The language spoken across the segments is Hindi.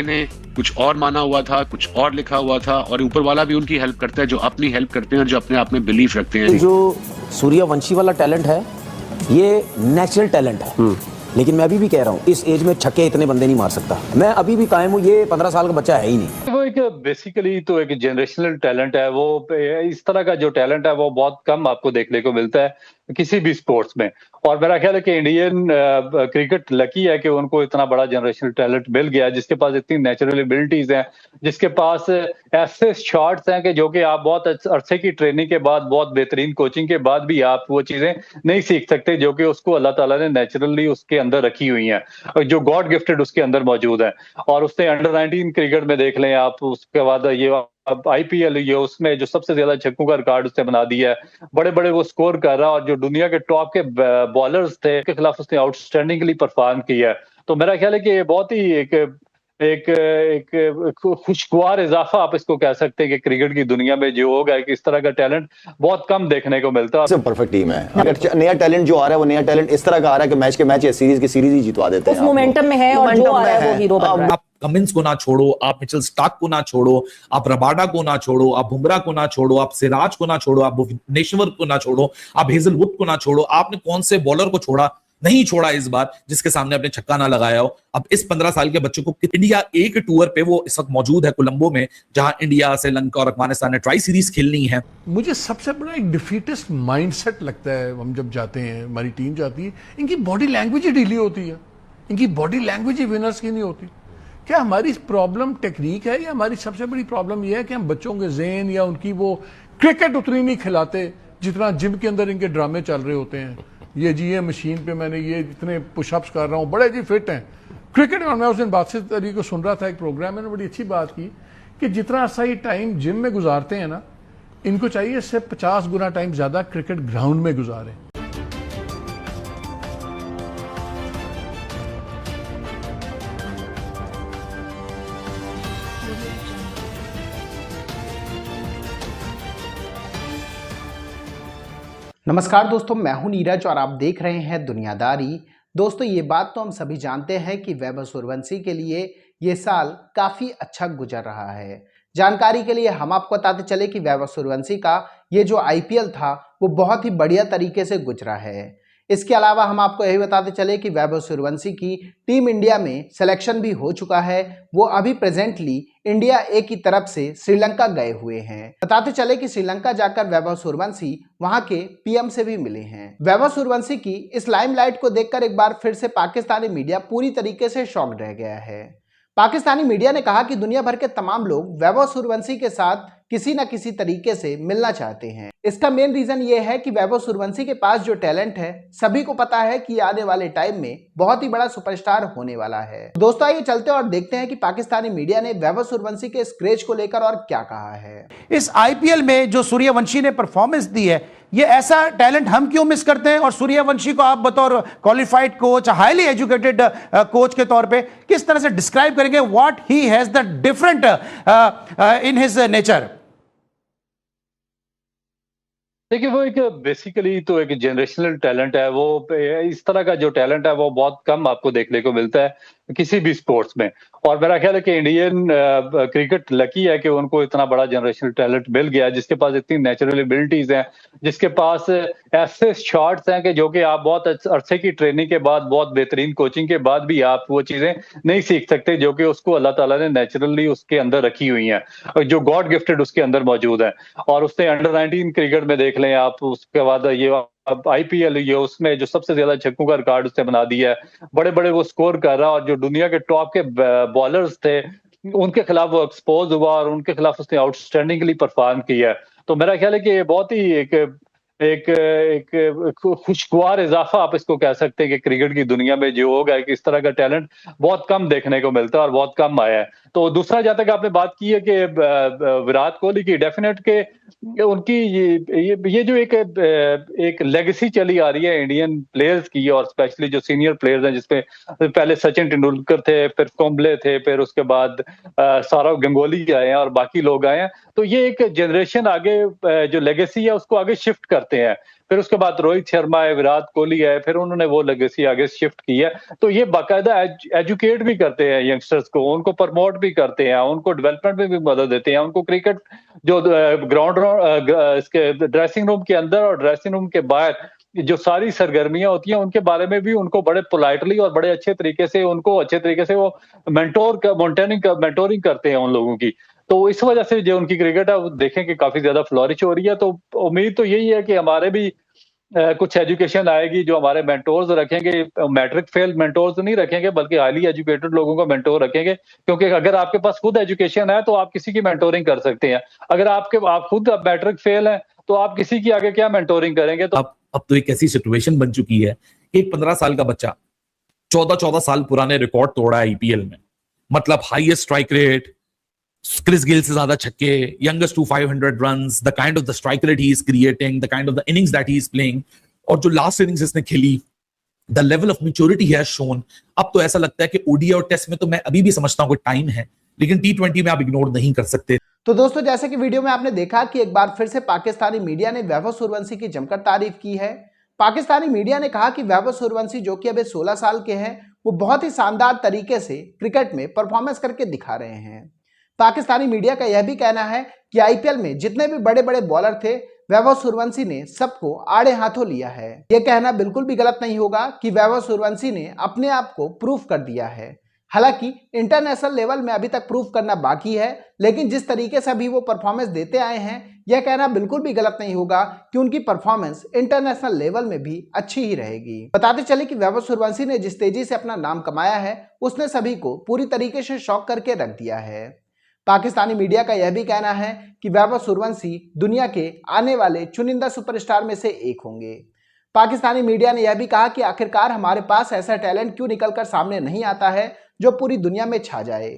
ने कुछ और माना हुआ था, कुछ और लिखा हुआ था, और ऊपर वाला भी उनकी हेल्प करता है, जो अपनी हेल्प करते हैं और जो अपने आप में बिलीव रखते हैं। जो सूर्यवंशी वाला टैलेंट है ये नेचुरल टैलेंट है, लेकिन मैं अभी भी कह रहा हूँ इस एज में छक्के इतने बंदे नहीं मार सकता। मैं अभी भी कायम हूँ, ये 15 साल का बच्चा है ही नहीं। वो एक बेसिकली तो एक जनरेशनल टैलेंट है। वो इस तरह का जो टैलेंट है वो बहुत कम आपको देखने को मिलता है किसी भी स्पोर्ट्स में। और मेरा ख्याल है कि इंडियन क्रिकेट लकी है कि उनको इतना बड़ा जनरेशनल टैलेंट मिल गया है, जिसके पास इतनी नेचुरल एबिलिटीज हैं, जिसके पास ऐसे शॉट्स हैं कि जो कि आप बहुत अरसे की ट्रेनिंग के बाद, बहुत बेहतरीन कोचिंग के बाद भी आप वो चीजें नहीं सीख सकते, जो कि उसको अल्लाह ताला ने नेचुरली उसके अंदर रखी हुई हैं, जो गॉड गिफ्टेड उसके अंदर मौजूद है। और उसने अंडर 19 क्रिकेट में देख लें आप, उसके बाद ये अब आईपीएल ये उसमें जो सबसे ज्यादा छक्कों का रिकॉर्ड उसने बना दिया है, बड़े बड़े वो स्कोर कर रहा है, और जो दुनिया के टॉप के बॉलर्स थे उसके खिलाफ उसने आउटस्टैंडिंगली परफॉर्म किया है। तो मेरा ख्याल है कि ये बहुत ही एक खुशगवार इजाफा आप इसको कह सकते हैं कि क्रिकेट की दुनिया में जो होगा, कि इस तरह का टैलेंट बहुत कम देखने को मिलता है। परफेक्ट टीम है। अगर नया टैलेंट जो आ रहा है वो नया टैलेंट इस तरह का आ रहा है कि मैच के मैच या सीरीज की सीरीज ही जितवा देते हैं। उस मोमेंटम में है और जो आ रहा है वो हीरो बन रहा है। आप कमिंस को ना छोड़ो, आप मिचेल स्टार्क को ना छोड़ो, आप रबाडा को ना छोड़ो, आप बुमराह को ना छोड़ो, आप सिराज को ना छोड़ो, आप भुवनेश्वर को ना छोड़ो, आप हेजलवुड को ना छोड़ो, आपने कौन से बॉलर को छोड़ा? नहीं छोड़ा इस बार, जिसके सामने आपने छक्का ना लगाया हो। अब इस 15 साल के बच्चों को इंडिया एक टूर पे वो इस वक्त मौजूद है कोलंबो में, जहां इंडिया, श्रीलंका और अफगानिस्तान ने ट्राई सीरीज खेलनी है। मुझे सबसे बड़ा एक डिफीटिस्ट माइंडसेट लगता है। हम जब जाते हैं, हमारी टीम जाती है, इनकी बॉडी लैंग्वेज ही ढीली होती है, इनकी बॉडी लैंग्वेज ही विनर्स की नहीं होती। क्या हमारी प्रॉब्लम टेक्निक है, या हमारी सबसे बड़ी प्रॉब्लम यह है कि हम बच्चों के ज़हन या उनकी वो क्रिकेट उतनी नहीं खिलाते जितना जिम के अंदर इनके ड्रामे चल रहे होते हैं। ये जी ये मशीन पे मैंने ये इतने पुशअप्स कर रहा हूँ, बड़े जी फिट हैं क्रिकेट। और मैं उस दिन बादशाह तरी को सुन रहा था, एक प्रोग्राम में बड़ी अच्छी बात की कि जितना अर्सा ये टाइम जिम में गुजारते हैं ना, इनको चाहिए इससे 50 गुना टाइम ज़्यादा क्रिकेट ग्राउंड में गुजारें। नमस्कार दोस्तों, मैं हूं नीरज और आप देख रहे हैं दुनियादारी। दोस्तों, ये बात तो हम सभी जानते हैं कि वैभव सूर्यवंशी के लिए ये साल काफ़ी अच्छा गुजर रहा है। जानकारी के लिए हम आपको बताते चले कि वैभव सूर्यवंशी का ये जो आईपीएल था वो बहुत ही बढ़िया तरीके से गुजरा है। इसके अलावा हम आपको यही बताते चले कि वैभव सूर्यवंशी की टीम इंडिया में सिलेक्शन भी हो चुका है। वो अभी प्रेजेंटली इंडिया ए की तरफ से श्रीलंका गए हुए हैं। बताते चले कि श्रीलंका जाकर वैभव सूर्यवंशी वहां के पीएम से भी मिले हैं। वैभव सूर्यवंशी की इस लाइमलाइट को देखकर एक बार फिर से पाकिस्तानी मीडिया पूरी तरीके से शॉक्ड रह गया है। पाकिस्तानी मीडिया ने कहा कि दुनिया भर के तमाम लोग वैभव सूर्यवंशी के साथ किसी न किसी तरीके से मिलना चाहते हैं। इसका मेन रीजन ये है कि वैभव सूर्यवंशी के पास जो टैलेंट है, सभी को पता है कि आने वाले टाइम में बहुत ही बड़ा सुपरस्टार होने वाला है। दोस्तों, आइए चलते और देखते हैं कि पाकिस्तानी मीडिया ने वैभव सूर्यवंशी के इस क्रेज को लेकर और क्या कहा है। इस आईपीएल में जो सूर्यवंशी ने परफॉर्मेंस दी है, ये ऐसा टैलेंट हम क्यों मिस करते हैं? और सूर्यवंशी को आप बतौर qualified coach, highly educated coach के तौर पे किस तरह से डिस्क्राइब करेंगे what he has the different in his nature? देखिए, वो एक बेसिकली तो एक जनरेशनल टैलेंट है। वो इस तरह का जो टैलेंट है वो बहुत कम आपको देखने को मिलता है किसी भी स्पोर्ट्स में। और मेरा ख्याल है कि इंडियन क्रिकेट लकी है कि उनको इतना बड़ा जनरेशनल टैलेंट मिल गया है, जिसके पास इतनी नेचुरल एबिलिटीज हैं, जिसके पास ऐसे शॉट्स हैं कि जो कि आप बहुत अरसे की ट्रेनिंग के बाद, बहुत बेहतरीन कोचिंग के बाद भी आप वो चीजें नहीं सीख सकते, जो कि उसको अल्लाह ताला ने नेचुरली उसके अंदर रखी हुई हैं, जो गॉड गिफ्टेड उसके अंदर मौजूद है। और उसने अंडर 19 क्रिकेट में देख लें आप, उसके बाद ये अब आईपीएल ये उसमें जो सबसे ज्यादा छक्कों का रिकॉर्ड उसने बना दिया है, बड़े बड़े वो स्कोर कर रहा है, और जो दुनिया के टॉप के बॉलर्स थे उनके खिलाफ वो एक्सपोज हुआ, और उनके खिलाफ उसने आउटस्टैंडिंगली परफॉर्म किया है। तो मेरा ख्याल है कि ये बहुत ही एक खुशगवार इजाफा आप इसको कह सकते हैं कि क्रिकेट की दुनिया में जो होगा, कि इस तरह का टैलेंट बहुत कम देखने को मिलता है और बहुत कम आया है। तो दूसरा, जहां तक आपने बात की है कि विराट कोहली की, डेफिनेट के उनकी ये जो एक लेगेसी चली आ रही है इंडियन प्लेयर्स की, और स्पेशली जो सीनियर प्लेयर्स हैं, जिसमें पहले सचिन तेंदुलकर थे, फिर कुंबले थे, फिर उसके बाद सौरव गंगोली आए हैं और बाकी लोग आए हैं। तो ये एक जनरेशन आगे जो लेगेसी है उसको आगे शिफ्ट करता करते हैं। फिर उसके बाद रोहित शर्मा है, विराट कोहली है, फिर उन्होंने वो लेगेसी आगे शिफ्ट की है। तो ये बाकायदा एजुकेट भी करते हैं यंगस्टर्स को, उनको प्रमोट भी करते हैं, उनको डेवलपमेंट में भी मदद देते हैं, उनको क्रिकेट जो ग्राउंड इसके ड्रेसिंग रूम के अंदर और ड्रेसिंग रूम के बाहर जो सारी सरगर्मियां होती हैं उनके बारे में भी उनको बड़े पोलाइटली और बड़े अच्छे तरीके से वो मेंटोरिंग करते हैं उन लोगों की। तो इस वजह से जो उनकी क्रिकेट है वो देखें कि काफी ज्यादा फ्लॉरिश हो रही है। तो उम्मीद तो यही है कि हमारे भी कुछ एजुकेशन आएगी, जो हमारे मेंटोर्स रखेंगे, मैट्रिक फेल मेंटोर्स नहीं रखेंगे बल्कि हाईली एजुकेटेड लोगों को मेंटोर रखेंगे। क्योंकि अगर आपके पास खुद एजुकेशन है तो आप किसी की मेंटोरिंग कर सकते हैं, अगर आप खुद मैट्रिक फेल हैं तो आप किसी की आगे क्या मेंटोरिंग करेंगे। तो अब तो एक ऐसी सिचुएशन बन चुकी है, एक 15 साल का बच्चा 14 साल पुराने रिकॉर्ड तोड़ा है आईपीएल में, मतलब highest strike rate, Chris Gayle से ज्यादा छक्के, youngest to 500 runs, the kind of the strike rate he is creating, the kind of the innings that he is playing, और जो लास्ट इनिंग्स इसने खेली, the level of maturity he has shown। अब तो ऐसा लगता है कि ओडीआई और टेस्ट में तो मैं अभी भी समझता हूं कि टाइम है, लेकिन टी20 में आप इग्नोर नहीं कर सकते। तो दोस्तों, जैसे कि वीडियो में आपने देखा कि एक बार फिर से पाकिस्तानी मीडिया ने वैभव सूर्यवंशी की जमकर तारीफ की है। पाकिस्तानी मीडिया ने कहा कि वैभव सूर्यवंशी जो कि अभी 16 साल के हैं, वो बहुत ही शानदार तरीके से क्रिकेट में परफॉर्मेंस करके दिखा रहे हैं। पाकिस्तानी मीडिया का यह भी कहना है कि आईपीएल में जितने भी बड़े बड़े बॉलर थे, वैभव सूर्यवंशी ने सबको आड़े हाथों लिया है। यह कहना बिल्कुल भी गलत नहीं होगा कि वैभव सूर्यवंशी ने अपने आप को प्रूफ कर दिया है। हालांकि इंटरनेशनल लेवल में अभी तक प्रूफ करना बाकी है, लेकिन जिस तरीके से अभी वो परफॉर्मेंस देते आए हैं, यह कहना बिल्कुल भी गलत नहीं होगा कि उनकी परफॉर्मेंस इंटरनेशनल लेवल में भी अच्छी ही रहेगी। बताते चले कि वैभव सूर्यवंशी ने जिस तेजी से अपना नाम कमाया है, उसने सभी को पूरी तरीके से शॉक करके रख दिया है। पाकिस्तानी मीडिया का यह भी कहना है कि वैभव सूर्यवंशी दुनिया के आने वाले चुनिंदा सुपरस्टार में से एक होंगे। पाकिस्तानी मीडिया ने यह भी कहा कि आखिरकार हमारे पास ऐसा टैलेंट क्यों निकलकर सामने नहीं आता है जो पूरी दुनिया में छा जाए।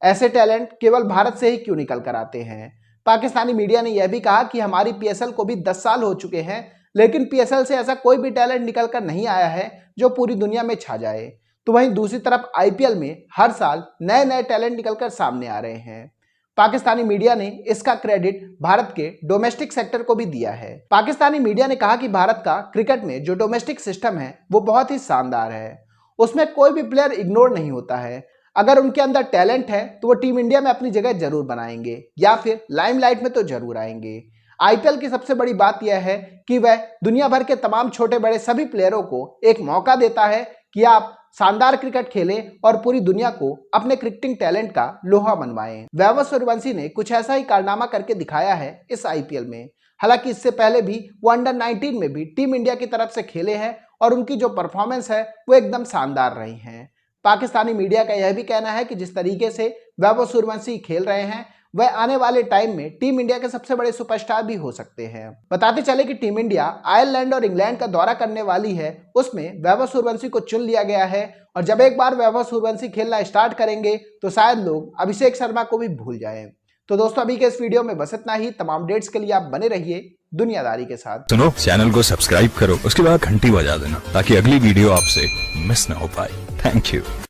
ऐसे टैलेंट केवल भारत से ही क्यों निकल कर आते हैं। पाकिस्तानी मीडिया ने यह भी कहा कि हमारी पीएसएल को भी 10 साल हो चुके हैं, लेकिन पीएसएल से ऐसा कोई भी टैलेंट निकल कर नहीं आया है जो पूरी दुनिया में छा जाए। तो वहीं दूसरी तरफ आईपीएल में हर साल नए नए टैलेंट निकलकर सामने आ रहे हैं। पाकिस्तानी मीडिया ने इसका क्रेडिट भारत के डोमेस्टिक सेक्टर को भी दिया है। पाकिस्तानी मीडिया ने कहा कि भारत का क्रिकेट में जो डोमेस्टिक सिस्टम है वो बहुत ही शानदार है, उसमें कोई भी प्लेयर इग्नोर नहीं होता है। अगर उनके अंदर टैलेंट है तो वो टीम इंडिया में अपनी जगह जरूर बनाएंगे या फिर लाइमलाइट में तो जरूर आएंगे। आईपीएल की सबसे बड़ी बात यह है कि वह दुनिया भर के तमाम छोटे बड़े सभी प्लेयरों को एक मौका देता है कि आप शानदार क्रिकेट खेलें और पूरी दुनिया को अपने क्रिकेटिंग टैलेंट का लोहा मनवाएं। वैभव सूर्यवंशी ने कुछ ऐसा ही कारनामा करके दिखाया है इस आईपीएल में। हालांकि इससे पहले भी वो अंडर 19 में भी टीम इंडिया की तरफ से खेले हैं और उनकी जो परफॉर्मेंस है वो एकदम शानदार रही है। पाकिस्तानी मीडिया का यह भी कहना है कि जिस तरीके से वैभव सूर्यवंशी खेल रहे हैं, वह आने वाले टाइम में टीम इंडिया के सबसे बड़े सुपरस्टार भी हो सकते हैं। बताते चले कि टीम इंडिया आयरलैंड और इंग्लैंड का दौरा करने वाली है, उसमें वैभव सूर्यवंशी को चुन लिया गया है। और जब एक बार वैभव सूर्यवंशी खेलना स्टार्ट करेंगे तो शायद लोग अभिषेक शर्मा को भी भूल जाएं। तो दोस्तों, अभी के इस वीडियो में बस इतना ही। तमाम अपडेट्स के लिए आप बने रहिए दुनियादारी के साथ। सुनो, चैनल को सब्सक्राइब करो, उसके बाद घंटी बजा देना ताकि अगली वीडियो आपसे मिस ना हो पाए। Thank you.